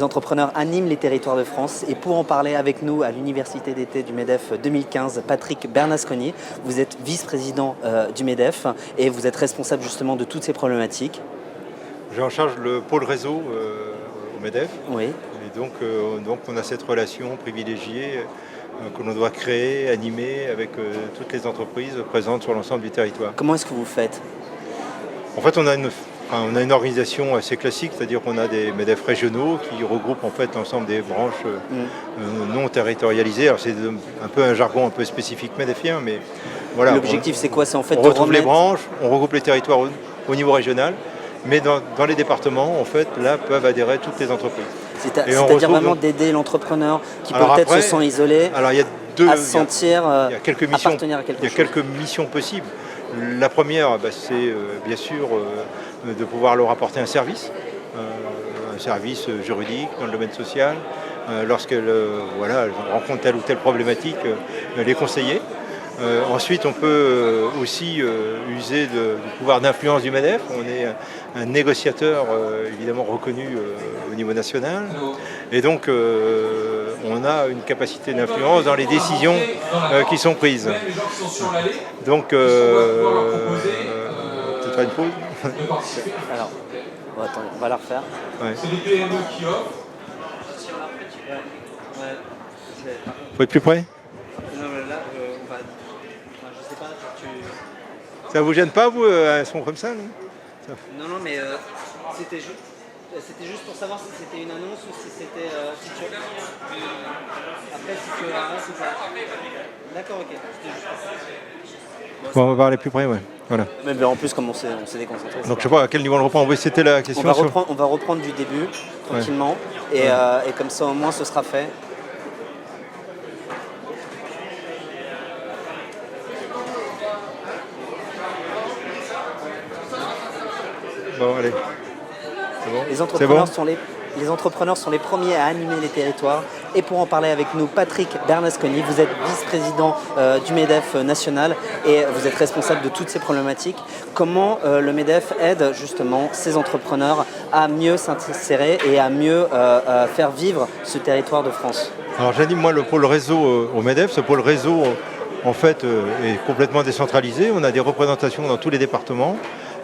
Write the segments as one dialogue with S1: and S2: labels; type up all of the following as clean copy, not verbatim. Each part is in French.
S1: Les entrepreneurs animent les territoires de France et pour en parler avec nous à l'Université d'été du MEDEF 2015, Patrick Bernasconi, vous êtes vice-président du MEDEF et vous êtes responsable justement de toutes ces problématiques.
S2: J'ai en charge le pôle réseau au MEDEF.
S1: Oui.
S2: Et donc on a cette relation privilégiée que l'on doit créer, animer avec toutes les entreprises présentes sur l'ensemble du territoire.
S1: Comment est-ce que vous faites?
S2: En fait, on a une organisation assez classique, c'est-à-dire qu'on a des MEDEF régionaux qui regroupent en fait l'ensemble des branches non territorialisées. Alors c'est un peu un jargon un peu spécifique MEDEFien, mais voilà.
S1: L'objectif c'est quoi? C'est en fait
S2: on retrouve les branches, on regroupe les territoires au niveau régional, mais dans les départements, en fait, là peuvent adhérer toutes les entreprises.
S1: C'est-à-dire vraiment d'aider l'entrepreneur qui peut-être se sent isolé
S2: alors, il y a
S1: à se sentir appartenir à quelque chose.
S2: Il y a quelques missions possibles. La première, c'est bien sûr de pouvoir leur apporter un service juridique dans le domaine social, lorsqu'elles rencontrent telle ou telle problématique, les conseiller. Ensuite, on peut aussi user du pouvoir d'influence du MEDEF. On est un négociateur évidemment reconnu au niveau national. Et donc, on a une capacité d'influence dans les décisions qui sont prises. Donc, peut-être pas une pause.
S1: Alors, attends, on va la refaire.
S2: Ouais.
S3: C'est des PME qui offrent.
S2: Faut être plus près.
S1: Non, mais là, on va. Je sais pas,
S2: Ça vous gêne pas, vous, un son comme ça, non?
S1: Non, mais c'était juste pour savoir si c'était une annonce ou si c'était. Après, si tu avances ou pas. D'accord, ok.
S2: Bon, on va aller plus près, ouais. Voilà.
S1: Mais en plus, comme on s'est déconcentré.
S2: Donc, je sais pas à quel niveau on le reprend. Oui, c'était la question.
S1: On va reprendre du début, tranquillement. Ouais. Et comme ça, au moins, ce sera fait.
S2: Bon, allez. C'est bon.
S1: Les entrepreneurs sont les premiers à animer les territoires. Et pour en parler avec nous, Patrick Bernasconi, vous êtes vice-président du MEDEF national et vous êtes responsable de toutes ces problématiques. Comment le MEDEF aide justement ces entrepreneurs à mieux s'insérer et à mieux faire vivre ce territoire de France?
S2: Alors j'anime moi le pôle réseau au MEDEF. Ce pôle réseau en fait est complètement décentralisé. On a des représentations dans tous les départements.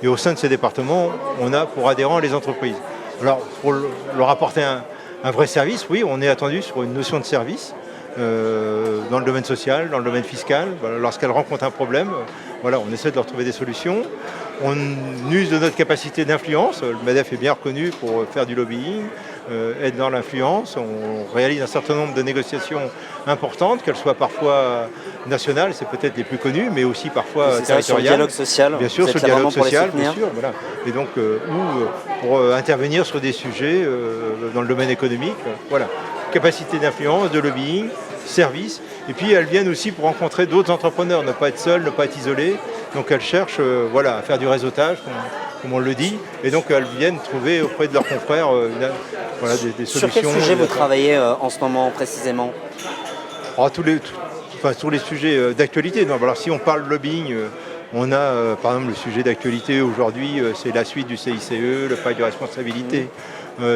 S2: Et au sein de ces départements, on a pour adhérents les entreprises. Alors, pour leur apporter un vrai service, oui, on est attendu sur une notion de service dans le domaine social, dans le domaine fiscal. Voilà, lorsqu'elles rencontrent un problème, on essaie de leur trouver des solutions. On use de notre capacité d'influence. Le MEDEF est bien reconnu pour faire du lobbying, être dans l'influence. On réalise un certain nombre de négociations importantes, qu'elles soient parfois nationales, c'est peut-être les plus connues, mais aussi parfois territoriales.
S1: Sur le dialogue social.
S2: Bien sûr, sur le dialogue social, bien sûr. Voilà. Et donc, pour intervenir sur des sujets dans le domaine économique. Voilà. Capacité d'influence, de lobbying, service. Et puis, elles viennent aussi pour rencontrer d'autres entrepreneurs, ne pas être seules, ne pas être isolées. Donc, elles cherchent à faire du réseautage, comme on le dit. Et donc, elles viennent trouver auprès de leurs confrères des solutions.
S1: Sur quel sujet vous travaillez en ce moment précisément?
S2: Tous les sujets d'actualité. Alors, si on parle de lobbying, on a par exemple le sujet d'actualité aujourd'hui, c'est la suite du CICE, le pacte de responsabilité.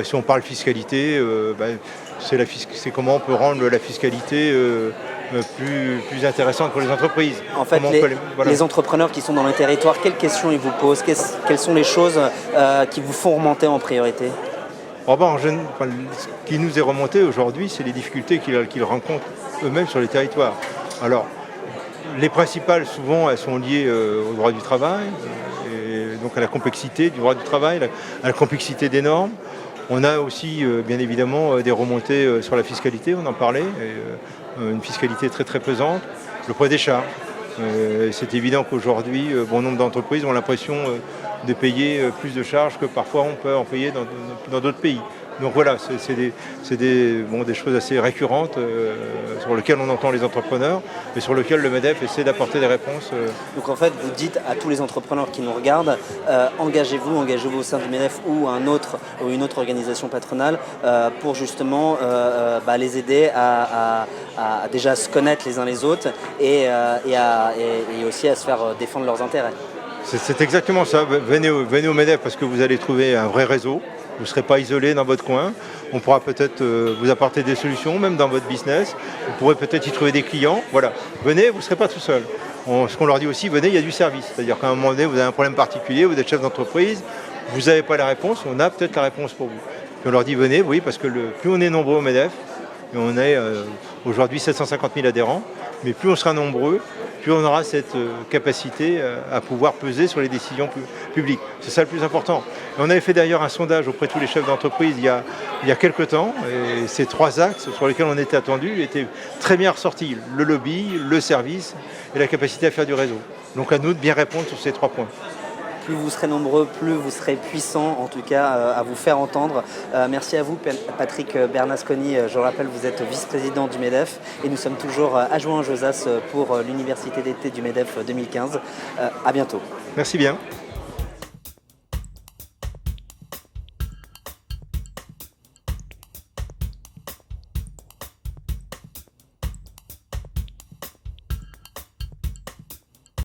S2: Si on parle fiscalité, c'est comment on peut rendre la fiscalité plus intéressante pour les entreprises.
S1: En fait, les entrepreneurs qui sont dans le territoire, quelles questions ils vous posent? Quelles sont les choses qui vous font remonter en priorité?
S2: Ce qui nous est remonté aujourd'hui, c'est les difficultés qu'ils rencontrent eux-mêmes sur les territoires. Alors, les principales, souvent, elles sont liées au droit du travail, et donc à la complexité du droit du travail, à la complexité des normes. On a aussi, bien évidemment, des remontées sur la fiscalité, on en parlait, une fiscalité très très pesante, le poids des charges. C'est évident qu'aujourd'hui, bon nombre d'entreprises ont l'impression de payer plus de charges que parfois on peut en payer dans d'autres pays. Donc voilà, c'est des choses assez récurrentes sur lesquelles on entend les entrepreneurs et sur lesquelles le MEDEF essaie d'apporter des réponses.
S1: Donc en fait, vous dites à tous les entrepreneurs qui nous regardent, engagez-vous au sein du MEDEF ou une autre organisation patronale pour justement les aider à déjà se connaître les uns les autres et aussi à se faire défendre leurs intérêts.
S2: C'est exactement ça. Venez au MEDEF parce que vous allez trouver un vrai réseau, Vous ne serez pas isolé dans votre coin. On pourra peut-être vous apporter des solutions, même dans votre business. Vous pourrez peut-être y trouver des clients. Voilà. Venez, vous ne serez pas tout seul. Ce qu'on leur dit aussi, venez, il y a du service. C'est-à-dire qu'à un moment donné, vous avez un problème particulier, vous êtes chef d'entreprise, vous n'avez pas la réponse, on a peut-être la réponse pour vous. Puis on leur dit, venez, oui, parce que plus on est nombreux au MEDEF, et on est aujourd'hui 750 000 adhérents, mais plus on sera nombreux, plus on aura cette capacité à pouvoir peser sur les décisions publiques. C'est ça le plus important. Et on avait fait d'ailleurs un sondage auprès de tous les chefs d'entreprise il y a quelques temps, et ces 3 axes sur lesquels on était attendu étaient très bien ressortis. Le lobby, le service et la capacité à faire du réseau. Donc à nous de bien répondre sur ces 3 points.
S1: Plus vous serez nombreux, plus vous serez puissants, en tout cas à vous faire entendre. Merci à vous, Patrick Bernasconi. Je rappelle, vous êtes vice-président du MEDEF et nous sommes toujours adjoints Josas pour l'Université d'été du MEDEF 2015. À bientôt.
S2: Merci bien.